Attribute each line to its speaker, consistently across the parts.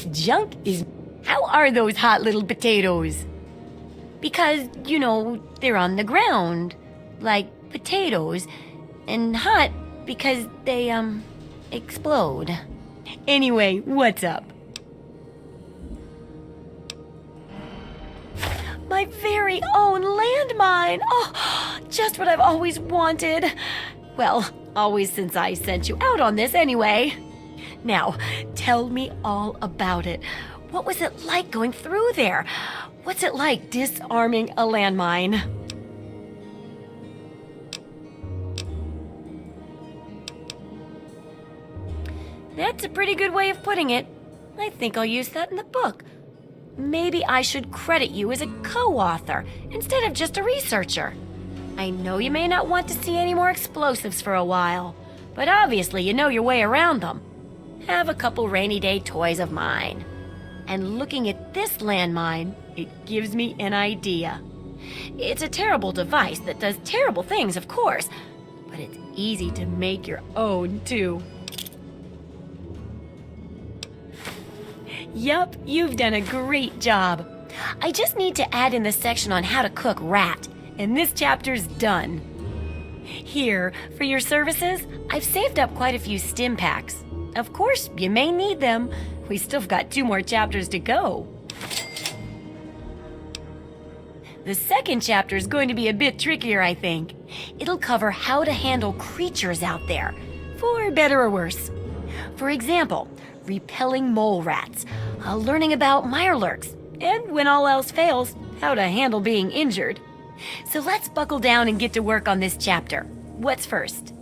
Speaker 1: Junk is... How are those hot little potatoes? Because, you know, they're on the ground, like potatoes, and hot because they, explode. Anyway, what's up? My very own landmine! Oh, just what I've always wanted. Well, always since I sent you out on this anyway. Now, tell me all about it. What was it like going through there? What's it like disarming a landmine? That's a pretty good way of putting it. I think I'll use that in the book. Maybe I should credit you as a co-author instead of just a researcher. I know you may not want to see any more explosives for a while, but obviously you know your way around them. Have a couple rainy day toys of mine. And looking at this landmine, it gives me an idea. It's a terrible device that does terrible things, of course, but it's easy to make your own, too. Yup, you've done a great job. I just need to add in the section on how to cook rat, and this chapter's done. Here, for your services, I've saved up quite a few stim packs. Of course, you may need them. We still got 2 more chapters to go. The second chapter is going to be a bit trickier, I think. It'll cover how to handle creatures out there, for better or worse. For example, repelling mole rats, learning about mirelurks, and when all else fails, how to handle being injured. So let's buckle down and get to work on this chapter. What's first?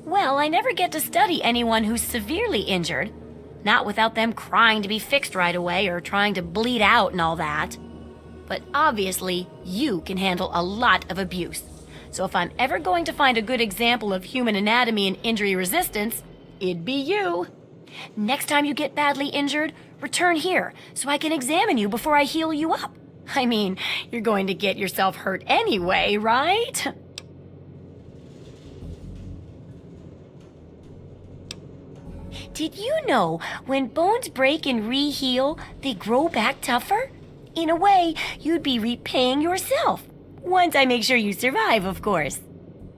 Speaker 1: Well, I never get to study anyone who's severely injured. Not without them crying to be fixed right away or trying to bleed out and all that. But obviously, you can handle a lot of abuse. So if I'm ever going to find a good example of human anatomy and injury resistance, it'd be you. Next time you get badly injured, return here so I can examine you before I heal you up. I mean, you're going to get yourself hurt anyway, right? Did you know when bones break and re-heal, they grow back tougher? In a way, you'd be repaying yourself. Once I make sure you survive, of course.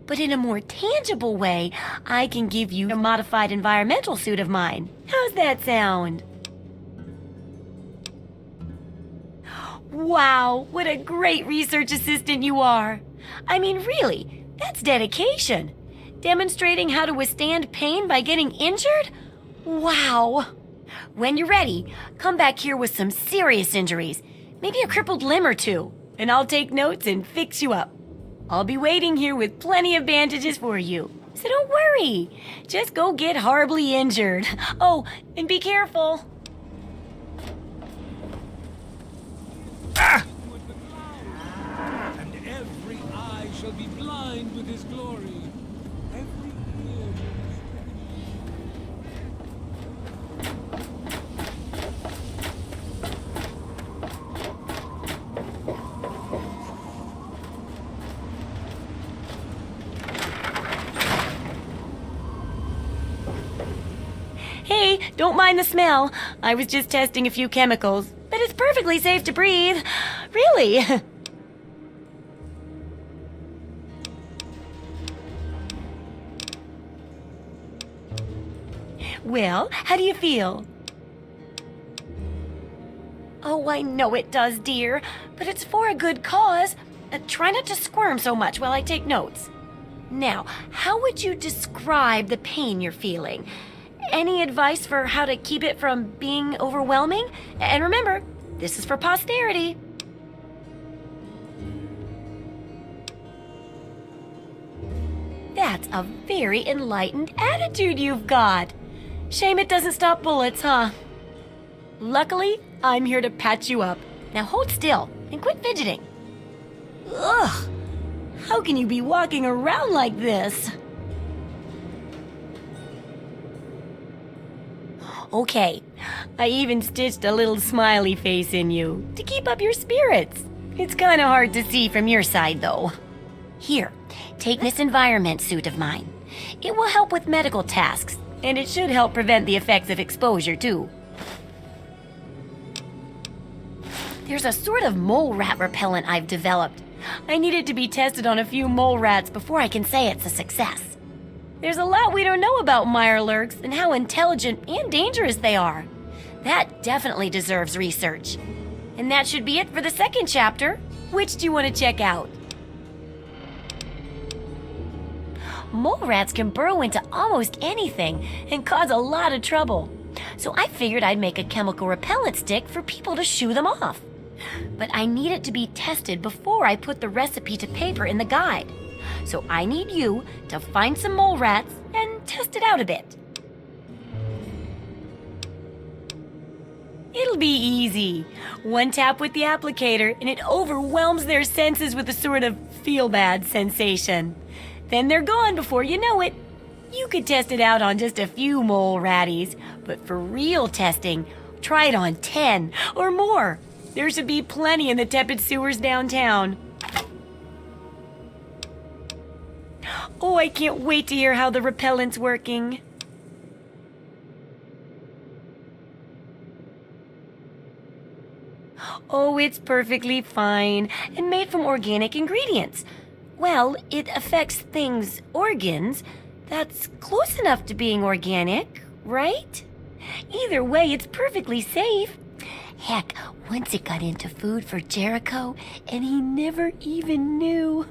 Speaker 1: But in a more tangible way, I can give you a modified environmental suit of mine. How's that sound? Wow, what a great research assistant you are. I mean, really, that's dedication. Demonstrating how to withstand pain by getting injured? Wow. When you're ready, come back here with some serious injuries, maybe a crippled limb or two, and I'll take notes and fix you up. I'll be waiting here with plenty of bandages for you, so don't worry. Just go get horribly injured. Oh, and be careful.
Speaker 2: Ah! And every eye shall be blind with his glory. Every ear.
Speaker 1: Hey, don't mind the smell. I was just testing a few chemicals, but it's perfectly safe to breathe. Really? Well, how do you feel? Oh, I know it does, dear, but it's for a good cause. Try not to squirm so much while I take notes. Now, how would you describe the pain you're feeling? Any advice for how to keep it from being overwhelming? And remember, this is for posterity. That's a very enlightened attitude you've got. Shame it doesn't stop bullets, huh? Luckily, I'm here to patch you up. Now hold still and quit fidgeting. Ugh! How can you be walking around like this? Okay, I even stitched a little smiley face in you to keep up your spirits. It's kinda hard to see from your side, though. Here, take this environment suit of mine. It will help with medical tasks, and it should help prevent the effects of exposure, too. There's a sort of mole rat repellent I've developed. I need it to be tested on a few mole rats before I can say it's a success. There's a lot we don't know about mirelurks and how intelligent and dangerous they are. That definitely deserves research. And that should be it for the second chapter. Which do you want to check out? Mole rats can burrow into almost anything and cause a lot of trouble. So I figured I'd make a chemical repellent stick for people to shoo them off. But I need it to be tested before I put the recipe to paper in the guide. So I need you to find some mole rats and test it out a bit. It'll be easy. One tap with the applicator and it overwhelms their senses with a sort of feel-bad sensation. Then they're gone before you know it. You could test it out on just a few mole ratties, but for real testing, try it on 10 or more. There should be plenty in the tepid sewers downtown. Oh, I can't wait to hear how the repellent's working. Oh, it's perfectly fine and made from organic ingredients. Well, it affects things' organs. That's close enough to being organic, right? Either way, it's perfectly safe. Heck, once it got into food for Jericho, and he never even knew.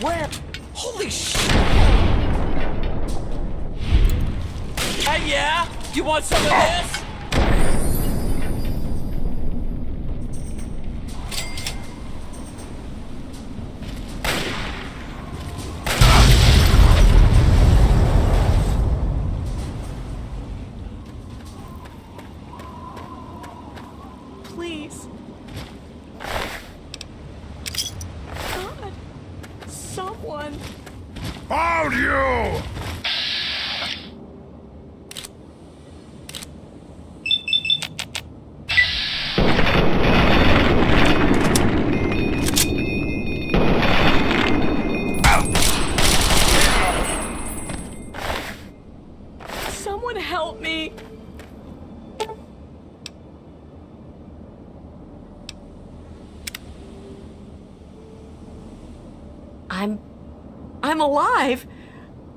Speaker 3: Where? Holy shit! Hey, yeah? You want some of this?
Speaker 4: Please. God. Someone.
Speaker 5: Found you!
Speaker 4: Someone help me. I'm alive.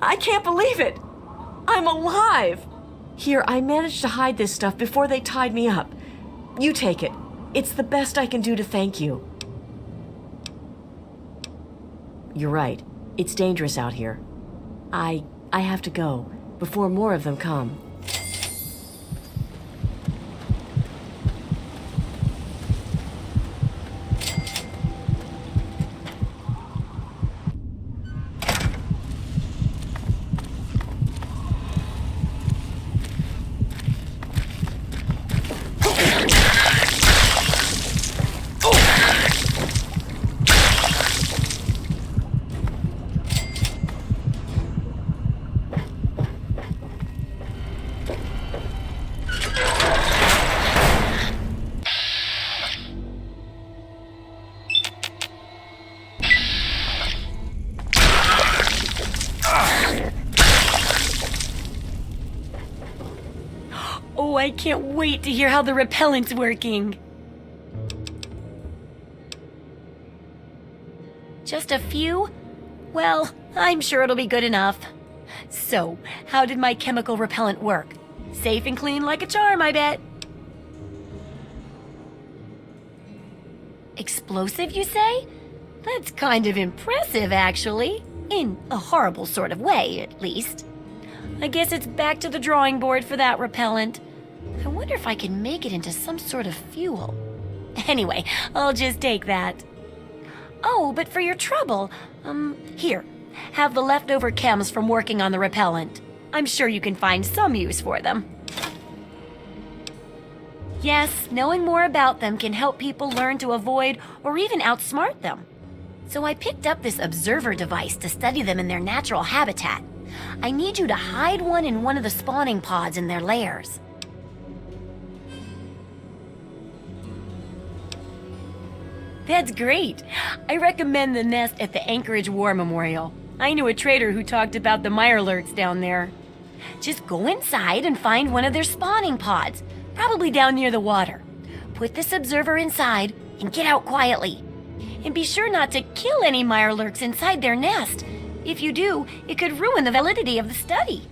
Speaker 4: I can't believe it. I'm alive. Here, I managed to hide this stuff before they tied me up. You take it. It's the best I can do to thank you. You're right. It's dangerous out here. I have to go before more of them come.
Speaker 1: Oh, I can't wait to hear how the repellent's working. just a few? Well, I'm sure it'll be good enough. So, how did my chemical repellent work? Safe and clean like a charm, I bet. Explosive, you say? That's kind of impressive, actually. In a horrible sort of way, at least. I guess it's back to the drawing board for that repellent. I wonder if I can make it into some sort of fuel. Anyway, I'll just take that. Oh, but for your trouble, here. Have the leftover chems from working on the repellent. I'm sure you can find some use for them. Yes, knowing more about them can help people learn to avoid or even outsmart them. So I picked up this observer device to study them in their natural habitat. I need you to hide one in one of the spawning pods in their lairs. That's great. I recommend the nest at the Anchorage War Memorial. I knew a trader who talked about the mirelurks down there. Just go inside and find one of their spawning pods, probably down near the water. Put this observer inside and get out quietly. And be sure not to kill any mirelurks inside their nest. If you do, it could ruin the validity of the study.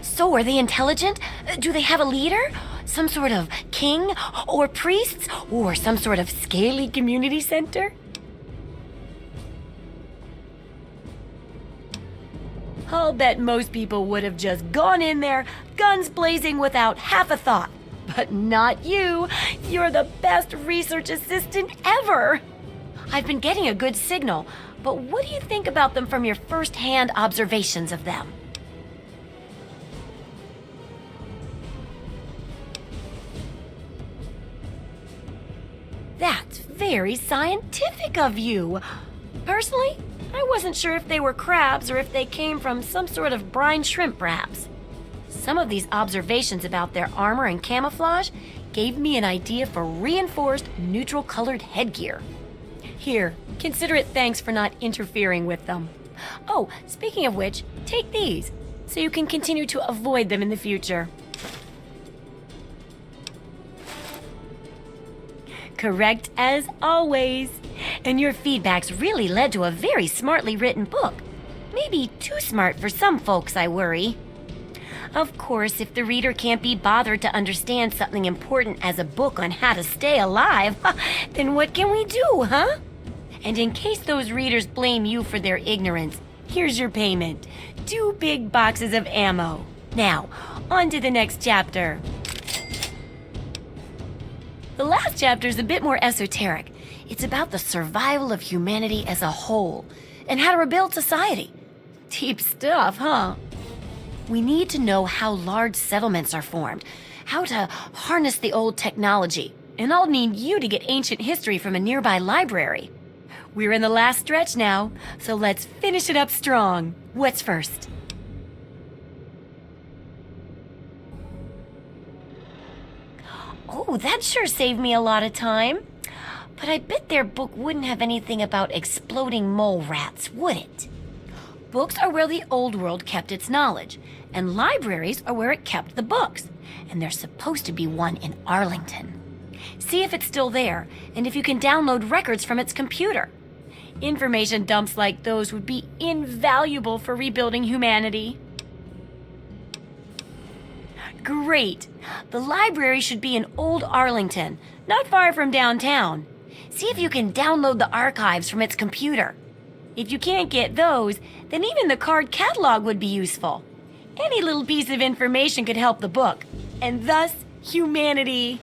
Speaker 1: So, are they intelligent? Do they have a leader? Some sort of king or priests? Or some sort of scaly community center? I'll bet most people would have just gone in there, guns blazing without half a thought. But not you. You're the best research assistant ever. I've been getting a good signal, but what do you think about them from your first-hand observations of them? That's very scientific of you. Personally, I wasn't sure if they were crabs or if they came from some sort of brine shrimp, perhaps. Some of these observations about their armor and camouflage gave me an idea for reinforced neutral-colored headgear. Here, consider it thanks for not interfering with them. Oh, speaking of which, take these, so you can continue to avoid them in the future. Correct as always. And your feedback's really led to a very smartly written book. Maybe too smart for some folks, I worry. Of course, if the reader can't be bothered to understand something important as a book on how to stay alive, then what can we do, huh? And in case those readers blame you for their ignorance, here's your payment. 2 big boxes of ammo. Now, on to the next chapter. The last chapter is a bit more esoteric. It's about the survival of humanity as a whole and how to rebuild society. Deep stuff, huh? We need to know how large settlements are formed, how to harness the old technology, and I'll need you to get ancient history from a nearby library. We're in the last stretch now, so let's finish it up strong. What's first? Oh, that sure saved me a lot of time. But I bet their book wouldn't have anything about exploding mole rats, would it? Books are where the old world kept its knowledge, and libraries are where it kept the books. And there's supposed to be one in Arlington. See if it's still there, and if you can download records from its computer. Information dumps like those would be invaluable for rebuilding humanity. Great! The library should be in Old Arlington, not far from downtown. See if you can download the archives from its computer. If you can't get those, then even the card catalog would be useful. Any little piece of information could help the book, and thus humanity.